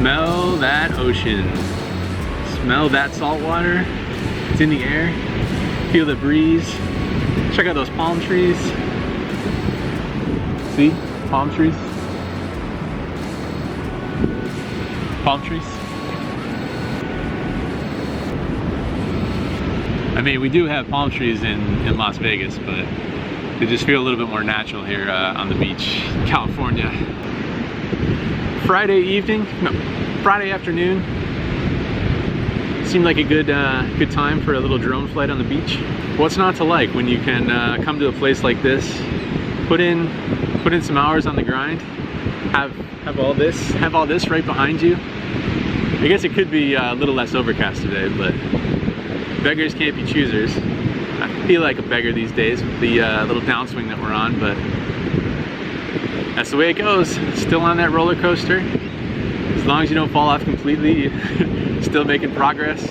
Smell that ocean. Smell that salt water. It's in the air. Feel the breeze. Check out those palm trees. See? Palm trees. Palm trees. I mean, we do have palm trees in Las Vegas, but they just feel a little bit more natural here on the beach, California. Friday evening, no, Friday afternoon. Seemed like a good time for a little drone flight on the beach. What's not to like when you can come to a place like this, put in some hours on the grind, have all this right behind you. I guess it could be a little less overcast today, but beggars can't be choosers. I feel like a beggar these days with the little downswing that we're on, but that's the way it goes. Still on that roller coaster. As long as you don't fall off completely, still making progress.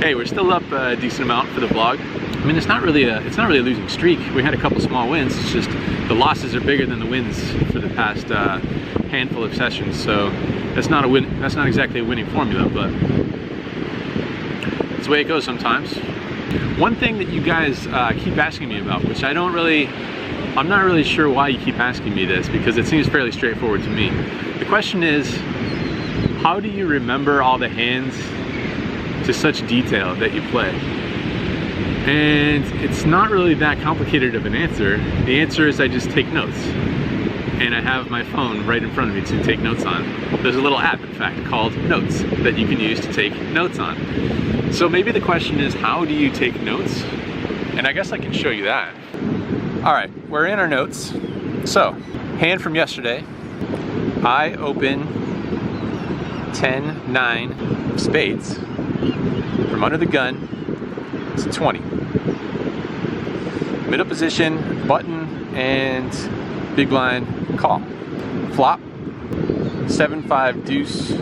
Hey, we're still up a decent amount for the vlog. I mean, it's not really a losing streak. We had a couple small wins. It's just the losses are bigger than the wins for the past handful of sessions. So that's not a win. That's not exactly a winning formula, but it's the way it goes sometimes. One thing that you guys keep asking me about, which I'm not really sure why you keep asking me this, because it seems fairly straightforward to me. The question is, how do you remember all the hands to such detail that you play? And it's not really that complicated of an answer. The answer is I just take notes. And I have my phone right in front of me to take notes on. There's a little app, in fact, called Notes that you can use to take notes on. So maybe the question is, how do you take notes? And I guess I can show you that. All right, we're in our notes. So, hand from yesterday, I open 10-9 spades. From under the gun to 20. Middle position, button, and big blind call. Flop, 7-5 deuce,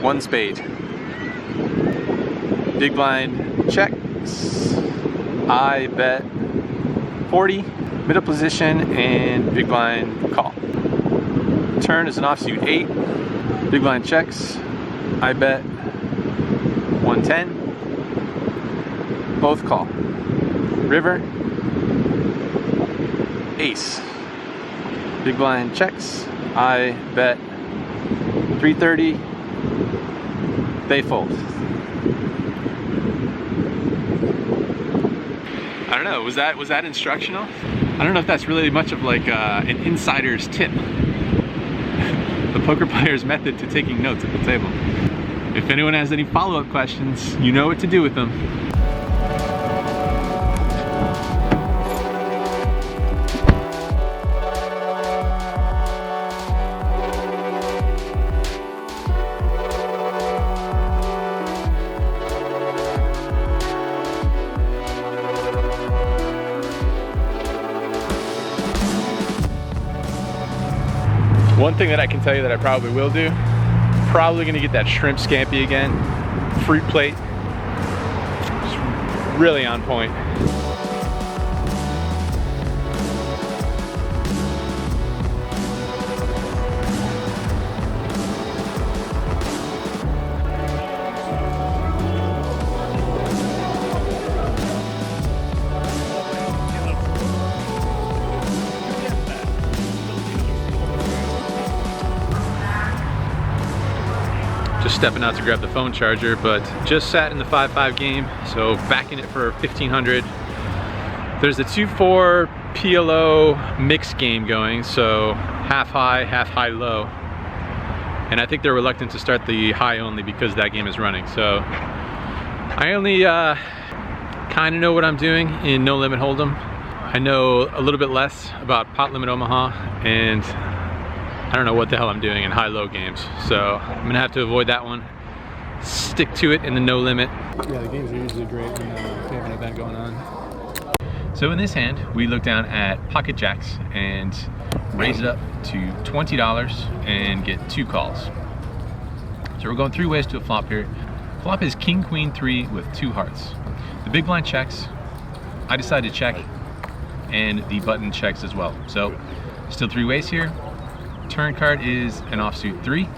1 spade. Big blind checks. I bet 40, middle position, and big blind call. Turn is an offsuit 8. Big blind checks. I bet 110. Both call. River. Ace. Big blind checks. I bet 330. They fold. I don't know, was that instructional? I don't know if that's really much of like an insider's tip. The poker player's method to taking notes at the table. If anyone has any follow-up questions, you know what to do with them. One thing that I can tell you that I probably will do, probably gonna get that shrimp scampi again, fruit plate, just really on point. Just stepping out to grab the phone charger, but just sat in the 5-5 game, so back in it for 1500. There's a 2-4 PLO mix game going, so half high, low. And I think they're reluctant to start the high only because that game is running. So I only kind of know what I'm doing in No Limit Hold'em. I know a little bit less about Pot Limit Omaha, and I don't know what the hell I'm doing in high-low games, so I'm gonna have to avoid that one. Stick to it in the no limit. Yeah, the games are usually great when we have an event going on. So in this hand, we look down at pocket jacks and raise it up to $20 and get 2 calls. So we're going 3 ways to a flop here. Flop is king, queen, 3 with 2 hearts. The big blind checks. I decide to check, and the button checks as well. So still 3 ways here. Turn card is an offsuit 3.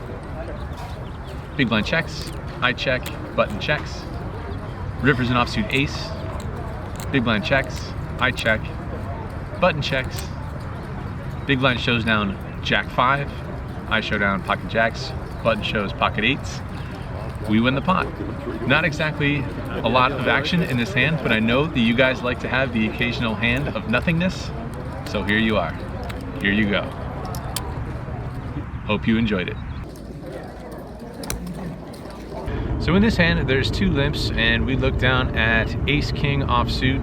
Big blind checks, I check, button checks. River's an offsuit ace. Big blind checks, I check, button checks. Big blind shows down jack 5, I show down pocket jacks, button shows pocket 8s. We win the pot. Not exactly a lot of action in this hand, but I know that you guys like to have the occasional hand of nothingness. So here you are. Here you go. Hope you enjoyed it. So in this hand, there's 2 limps, and we look down at ace-king offsuit.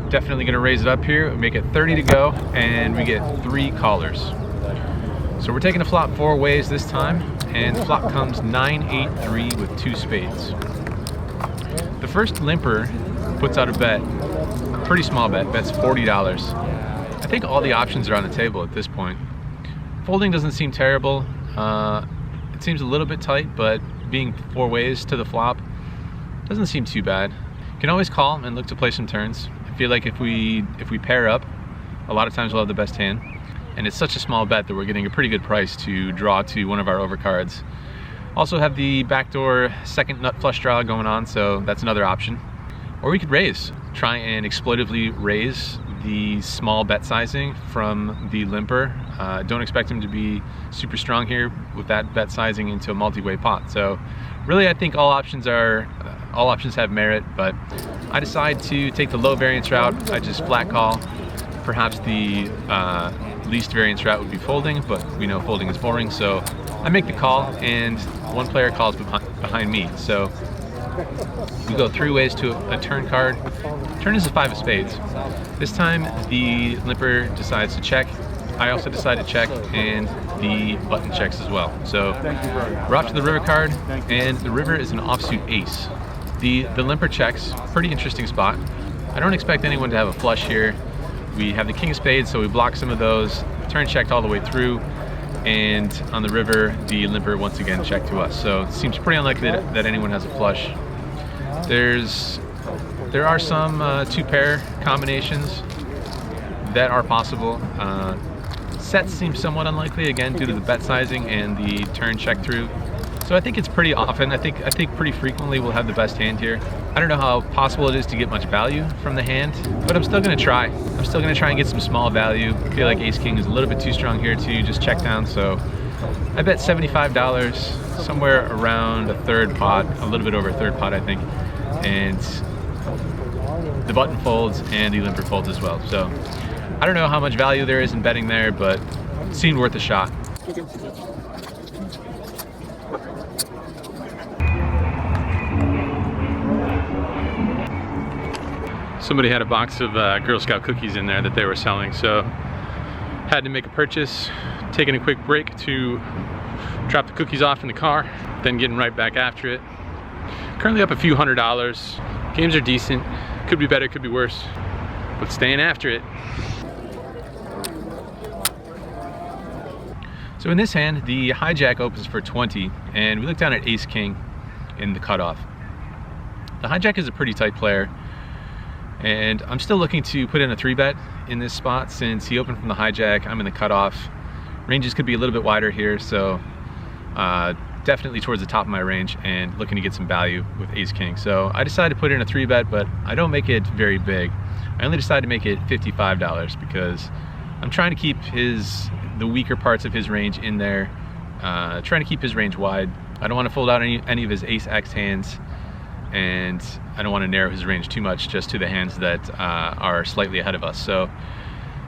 Definitely gonna raise it up here, make it 30 to go, and we get 3 callers. So we're taking a flop 4 ways this time, and the flop comes 9-8-3 with 2 spades. The first limper puts out a bet, a pretty small bet, bets $40. I think all the options are on the table at this point. Folding doesn't seem terrible. It seems a little bit tight, but being 4 ways to the flop doesn't seem too bad. You can always call and look to play some turns. I feel like if we pair up, a lot of times we'll have the best hand. And it's such a small bet that we're getting a pretty good price to draw to one of our overcards. Also have the backdoor second nut flush draw going on, so that's another option. Or we could raise, try and exploitively raise the small bet sizing from the limper. Don't expect him to be super strong here with that bet sizing into a multi-way pot. So really, I think all options have merit, but I decide to take the low variance route. I just flat call. Perhaps the least variance route would be folding, but we know folding is boring, so I make the call, and one player calls behind me. So we go 3 ways to a turn card. Turn is a 5 of spades. This time the limper decides to check. I also decide to check, and the button checks as well. So we're off to the river card, and the river is an offsuit ace. The limper checks, pretty interesting spot. I don't expect anyone to have a flush here. We have the king of spades, so we block some of those. Turn checked all the way through, and on the river, the limper once again checked to us. So it seems pretty unlikely that anyone has a flush. There are some 2-pair combinations that are possible. Sets seem somewhat unlikely, again, due to the bet sizing and the turn check through. So I think it's pretty often, I think pretty frequently we'll have the best hand here. I don't know how possible it is to get much value from the hand, but I'm still gonna try. I'm still gonna try and get some small value. I feel like ace-king is a little bit too strong here to just check down, so I bet $75, somewhere around a third pot, a little bit over a third pot, I think. And the button folds and the limper folds as well. So I don't know how much value there is in betting there, but it seemed worth a shot. Somebody had a box of Girl Scout cookies in there that they were selling, so had to make a purchase, taking a quick break to drop the cookies off in the car, then getting right back after it. Currently up a few $100s. Games are decent, could be better, could be worse, but staying after it. So in this hand, the hijack opens for 20, and we look down at ace-king in the cutoff. The hijack is a pretty tight player, and I'm still looking to put in a 3-bet in this spot since he opened from the hijack. I'm in the cutoff. Ranges could be a little bit wider here, so definitely towards the top of my range and looking to get some value with ace-king. So I decided to put in a 3-bet, but I don't make it very big. I only decided to make it $55 because I'm trying to keep the weaker parts of his range in there, trying to keep his range wide. I don't want to fold out any of his ace-x hands, and I don't want to narrow his range too much just to the hands that are slightly ahead of us. So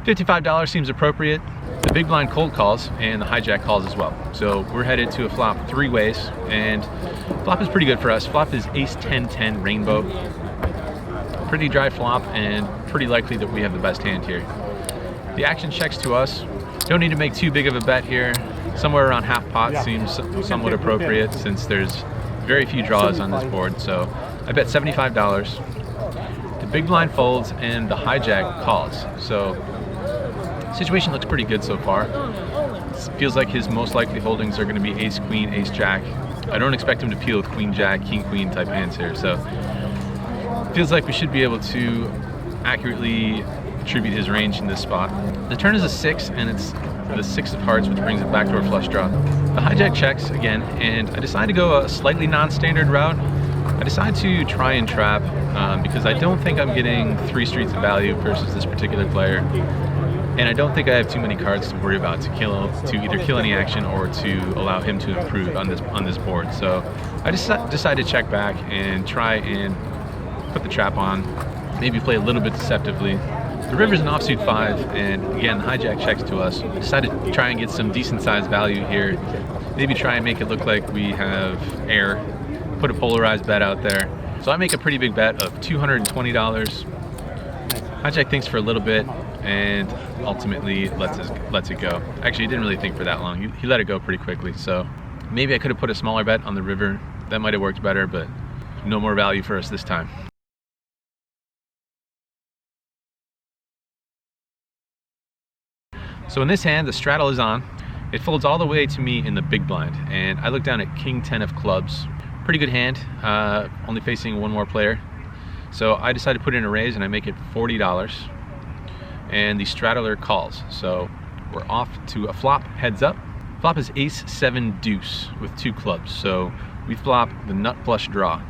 $55 seems appropriate. The big blind cold calls and the hijack calls as well. So we're headed to a flop 3 ways, and flop is pretty good for us. Flop is ace-10-10 rainbow. Pretty dry flop, and pretty likely that we have the best hand here. The action checks to us. Don't need to make too big of a bet here. Somewhere around half pot seems somewhat appropriate since there's very few draws on this board. So I bet $75. The big blind folds and the hijack calls. So situation looks pretty good so far. It feels like his most likely holdings are going to be ace queen, ace jack. I don't expect him to peel with queen jack, king queen type hands here. So it feels like we should be able to accurately attribute his range in this spot. The turn is a 6, and it's the 6 of hearts, which brings it backdoor flush draw. The hijack checks again, and I decided to go a slightly non-standard route. I decided to try and trap because I don't think I'm getting 3 streets of value versus this particular player. And I don't think I have too many cards to worry about to either kill any action or to allow him to improve on this board. So I just decided to check back and try and put the trap on, maybe play a little bit deceptively. The river's an offsuit 5, and again, the hijack checks to us. I decided to try and get some decent sized value here. Maybe try and make it look like we have air, put a polarized bet out there. So I make a pretty big bet of $220. Hijack thinks for a little bit and ultimately lets it go. Actually, he didn't really think for that long. He let it go pretty quickly. So maybe I could have put a smaller bet on the river. That might have worked better, but no more value for us this time. So in this hand, the straddle is on. It folds all the way to me in the big blind, and I look down at King 10 of clubs. Pretty good hand, only facing one more player. So I decided to put in a raise, and I make it $40. And the straddler calls. So we're off to a flop, heads up. Flop is ace 7 deuce with 2 clubs. So we flop the nut flush draw.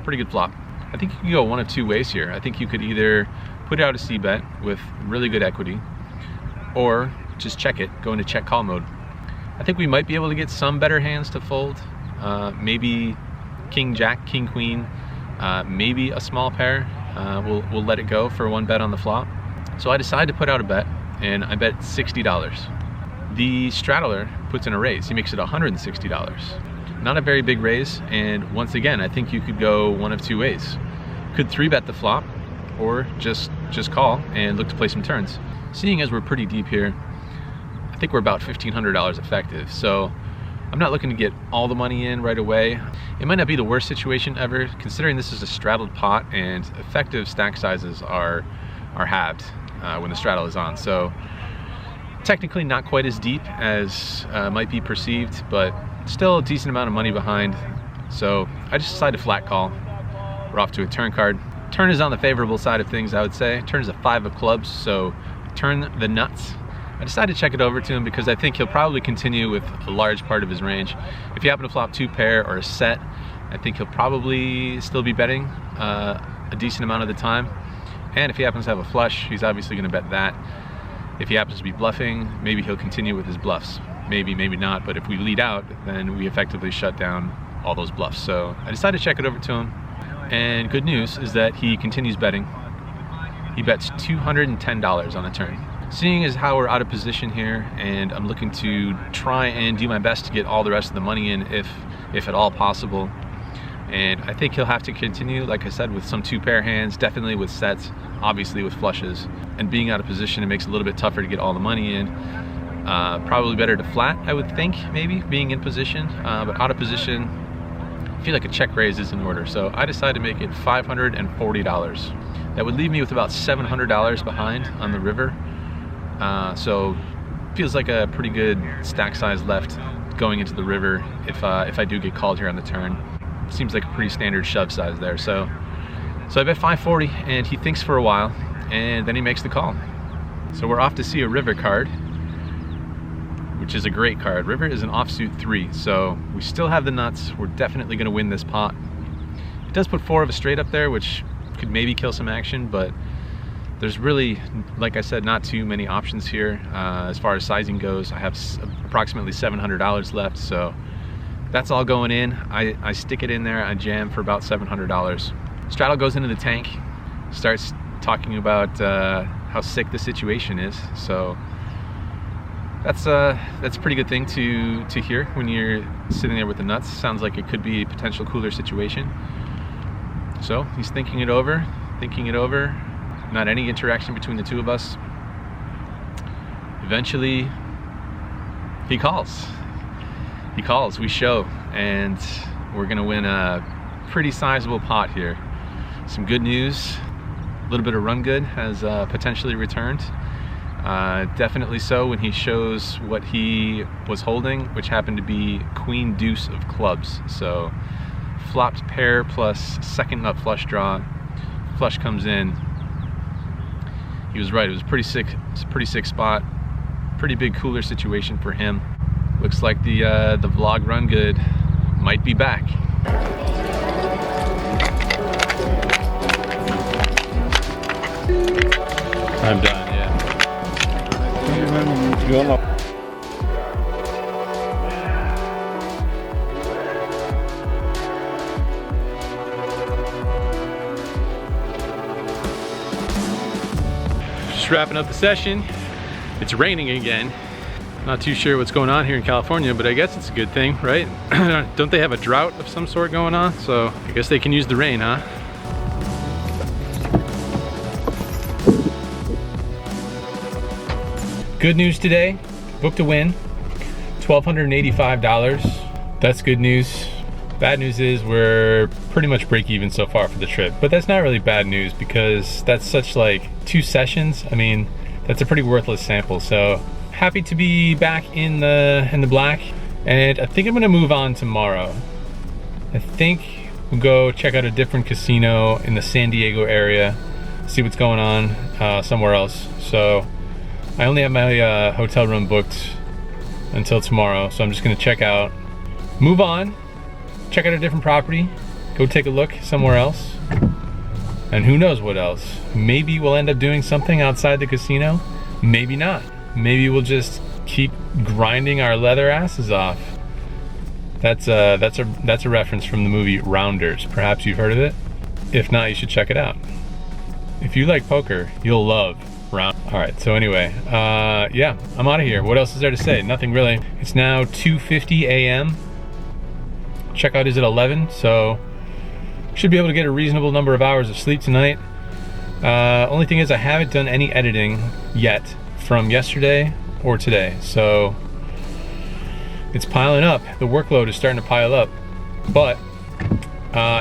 Pretty good flop. I think you can go one of 2 ways here. I think you could either put out a C bet with really good equity, or just check it, go into check call mode. I think we might be able to get some better hands to fold. Maybe king jack, king queen, maybe a small pair. We'll let it go for 1 bet on the flop. So I decided to put out a bet, and I bet $60. The straddler puts in a raise. He makes it $160. Not a very big raise, and once again, I think you could go one of 2 ways. Could 3-bet the flop, or just call and look to play some turns. Seeing as we're pretty deep here, I think we're about $1,500 effective. So I'm not looking to get all the money in right away. It might not be the worst situation ever, considering this is a straddled pot and effective stack sizes are halved when the straddle is on. So technically not quite as deep as might be perceived, but still a decent amount of money behind. So I just decided to flat call. We're off to a turn card. Turn is on the favorable side of things, I would say. Turn is a 5 of clubs, so turn the nuts. I decided to check it over to him because I think he'll probably continue with a large part of his range. If you happen to flop 2 pair or a set, I think he'll probably still be betting a decent amount of the time. And if he happens to have a flush, he's obviously going to bet that. If he happens to be bluffing, maybe he'll continue with his bluffs. Maybe, maybe not, but if we lead out, then we effectively shut down all those bluffs. So I decided to check it over to him. And good news is that he continues betting. He bets $210 on the turn. Seeing as how we're out of position here, and I'm looking to try and do my best to get all the rest of the money in if at all possible. And I think he'll have to continue, like I said, with some 2-pair hands, definitely with sets, obviously with flushes. And being out of position, it makes it a little bit tougher to get all the money in. Probably better to flat, I would think, maybe, being in position. But out of position, I feel like a check raise is in order. So I decided to make it $540. That would leave me with about $700 behind on the river. So feels like a pretty good stack size left going into the river if I do get called here on the turn. Seems like a pretty standard shove size there. So I bet 540, and he thinks for a while, and then he makes the call. So we're off to see a river card, which is a great card. River is an offsuit 3, so we still have the nuts. We're definitely going to win this pot. It does put 4 of a straight up there, which could maybe kill some action, but there's really, like I said, not too many options here. As far as sizing goes, I have approximately $700 left, so that's all going in. I stick it in there, I jam for about $700. Straddle goes into the tank, starts talking about how sick the situation is. So that's a pretty good thing to hear when you're sitting there with the nuts. Sounds like it could be a potential cooler situation. So he's thinking it over. Not any interaction between the 2 of us. Eventually, he calls. We show, and we're gonna win a pretty sizable pot here. Some good news. A little bit of run good has potentially returned. Definitely so when he shows what he was holding, which happened to be queen deuce of clubs. So flopped pair plus second nut flush draw. Flush comes in. He was right. It was a pretty sick spot. pretty big cooler situation for him. Looks like the vlog run good might be back. I'm done, yeah. Just wrapping up the session. It's raining again. Not too sure what's going on here in California, but I guess it's a good thing, right? Don't they have a drought of some sort going on? So I guess they can use the rain, huh? Good news today, booked a win, $1,285. That's good news. Bad news is we're pretty much break even so far for the trip, but that's not really bad news because that's such like 2 sessions. I mean, that's a pretty worthless sample. So happy to be back in the black, and I think I'm gonna move on tomorrow. I think we'll go check out a different casino in the San Diego area, see what's going on somewhere else. So I only have my hotel room booked until tomorrow, so I'm just gonna check out, move on, check out a different property, go take a look somewhere else, and who knows what else. Maybe we'll end up doing something outside the casino, maybe not. Maybe we'll just keep grinding our leather asses off. That's a reference from the movie Rounders. Perhaps you've heard of it. If not, you should check it out. If you like poker, you'll love Round. All right, so anyway, yeah, I'm out of here. What else is there to say? Nothing really. It's now 2:50 a.m. Checkout is at 11, so should be able to get a reasonable number of hours of sleep tonight. Only thing is I haven't done any editing yet from yesterday or today, so it's piling up. The workload is starting to pile up, but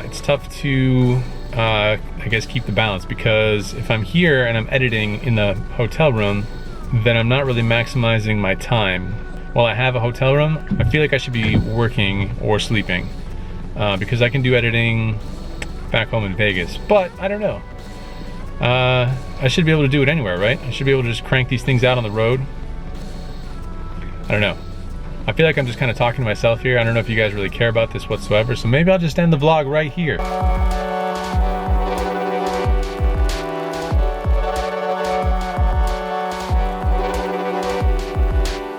it's tough to I guess keep the balance, because if I'm here and I'm editing in the hotel room, then I'm not really maximizing my time. While I have a hotel room, I feel like I should be working or sleeping, because I can do editing back home in Vegas, but I don't know. I should be able to do it anywhere, right? I should be able to just crank these things out on the road. I don't know. I feel like I'm just kind of talking to myself here. I don't know if you guys really care about this whatsoever, so maybe I'll just end the vlog right here.